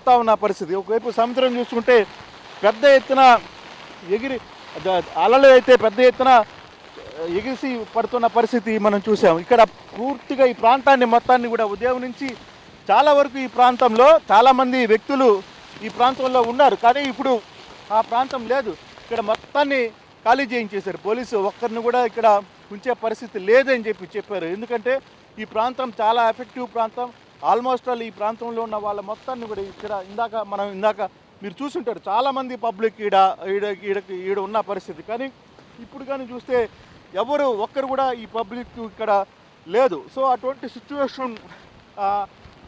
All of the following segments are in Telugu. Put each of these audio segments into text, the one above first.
పోతా ఉన్న పరిస్థితి. ఒకవైపు సముద్రం చూసుకుంటే పెద్ద ఎత్తున ఎగిరి అలలు అయితే పెద్ద ఎత్తున ఎగిసి పడుతున్న పరిస్థితి మనం చూసాం. ఇక్కడ పూర్తిగా ఈ ప్రాంతాన్ని మొత్తాన్ని కూడా ఉదయం నుంచి చాలా వరకు ఈ ప్రాంతంలో చాలామంది వ్యక్తులు ఈ ప్రాంతంలో ఉన్నారు, కానీ ఇప్పుడు ఆ ప్రాంతం లేదు. ఇక్కడ మొత్తాన్ని ఖాళీ చేయించేశారు పోలీసు. ఒక్కరిని కూడా ఇక్కడ ఉంచే పరిస్థితి లేదని చెప్పారు. ఎందుకంటే ఈ ప్రాంతం చాలా ఎఫెక్టివ్ ప్రాంతం. ఆల్మోస్ట్ ఆల్ ఈ ప్రాంతంలో ఉన్న వాళ్ళ మొత్తాన్ని కూడా ఇక్కడ ఇందాక మీరు చూసుంటారు, చాలామంది పబ్లిక్ ఈడ ఉన్న పరిస్థితి. కానీ ఇప్పుడు కానీ చూస్తే ఒక్కరు కూడా ఈ పబ్లిక్ ఇక్కడ లేదు. సో అటువంటి సిచ్యువేషన్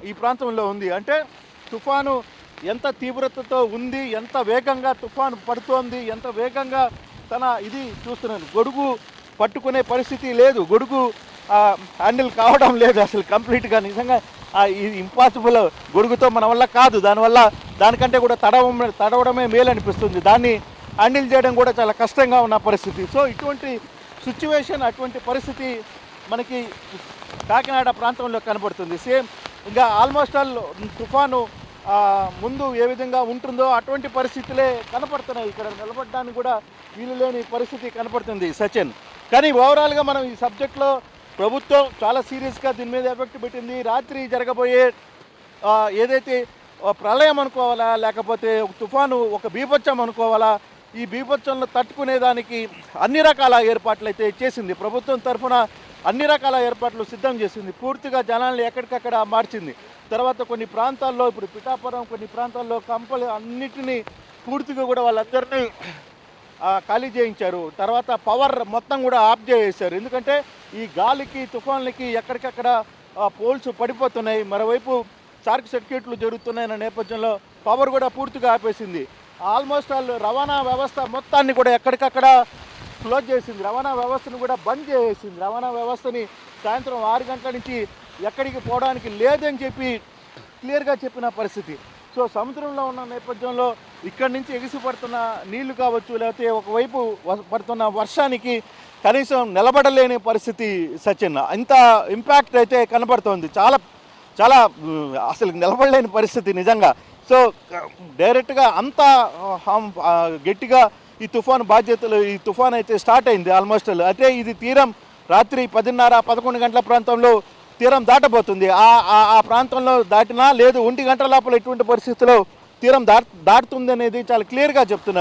ఈ ప్రాంతంలో ఉంది. అంటే తుఫాను ఎంత తీవ్రతతో ఉంది, ఎంత వేగంగా తుఫాను పడుతోంది, ఎంత వేగంగా ఇది చూస్తున్నాను. గొడుగు పట్టుకునే పరిస్థితి లేదు, గొడుగు హ్యాండిల్ కావడం లేదు అసలు కంప్లీట్గా. నిజంగా ఇది ఇంపాసిబుల్, గొడుగుతో మన వల్ల కాదు. దానికంటే కూడా తడవడమే మేలు అనిపిస్తుంది. దాన్ని హ్యాండిల్ చేయడం కూడా చాలా కష్టంగా ఉన్న పరిస్థితి. సో ఇటువంటి సిచ్యువేషన్, అటువంటి పరిస్థితి మనకి కాకినాడ ప్రాంతంలో కనబడుతుంది. సేమ్ ఇంకా ఆల్మోస్ట్ ఆల్ తుఫాను ముందు ఏ విధంగా ఉంటుందో అటువంటి పరిస్థితులే కనపడుతున్నాయి. ఇక్కడ నిలబడడానికి కూడా వీలు లేని పరిస్థితి కనపడుతుంది సచిన్. కానీ ఓవరాల్గా మనం ఈ సబ్జెక్ట్లో ప్రభుత్వం చాలా సీరియస్గా దీని మీద ఎఫెక్ట్ పెట్టింది. రాత్రి జరగబోయే ఏదైతే ప్రళయం అనుకోవాలా, లేకపోతే తుఫాను ఒక బీభత్సం అనుకోవాలా, ఈ బీభత్సంలో తట్టుకునేదానికి అన్ని రకాల ఏర్పాట్లు అయితే చేసింది ప్రభుత్వం తరఫున. అన్ని రకాల ఏర్పాట్లు సిద్ధం చేసింది. పూర్తిగా జనాల్ని ఎక్కడికక్కడ మార్చింది. తర్వాత కొన్ని ప్రాంతాల్లో, ఇప్పుడు పిఠాపురం కొన్ని ప్రాంతాల్లో కంపలు అన్నిటినీ పూర్తిగా కూడా వాళ్ళందరినీ ఖాళీ చేయించారు. తర్వాత పవర్ మొత్తం కూడా ఆఫ్ చేసేశారు. ఎందుకంటే ఈ గాలికి తుఫాన్లకి ఎక్కడికక్కడ పోల్స్ పడిపోతున్నాయి. మరోవైపు షార్ట్ సర్క్యూట్లు జరుగుతున్నాయన్న నేపథ్యంలో పవర్ కూడా పూర్తిగా ఆపేసింది. ఆల్మోస్ట్ ఆల్ రవాణా వ్యవస్థ మొత్తాన్ని కూడా ఎక్కడికక్కడ క్లోజ్ చేసింది. రవాణా వ్యవస్థను కూడా బంద్ చేసేసింది. రవాణా వ్యవస్థని సాయంత్రం 6 గంటల నుంచి ఎక్కడికి పోవడానికి లేదని చెప్పి క్లియర్గా చెప్పిన పరిస్థితి. సో సముద్రంలో ఉన్న నేపథ్యంలో ఇక్కడి నుంచి ఎగిసి పడుతున్న నీళ్లు కావచ్చు, లేకపోతే ఒకవైపు పడుతున్న వర్షానికి కనీసం నిలబడలేని పరిస్థితి సచిన్. ఇంత ఇంపాక్ట్ అయితే కనబడుతోంది. చాలా చాలా అసలు నిలబడలేని పరిస్థితి నిజంగా. సో డైరెక్ట్గా అంత గట్టిగా ఈ తుఫాన్ అయితే స్టార్ట్ అయింది ఆల్మోస్ట్. అయితే ఇది తీరం రాత్రి 10:30-11 గంటల ప్రాంతంలో తీరం దాటబోతుంది. ఆ ప్రాంతంలో దాటినా లేదు 1 గంట లోపల ఎటువంటి పరిస్థితుల్లో తీరం దాటుతుంది అనేది చాలా క్లియర్గా చెప్తున్నారు.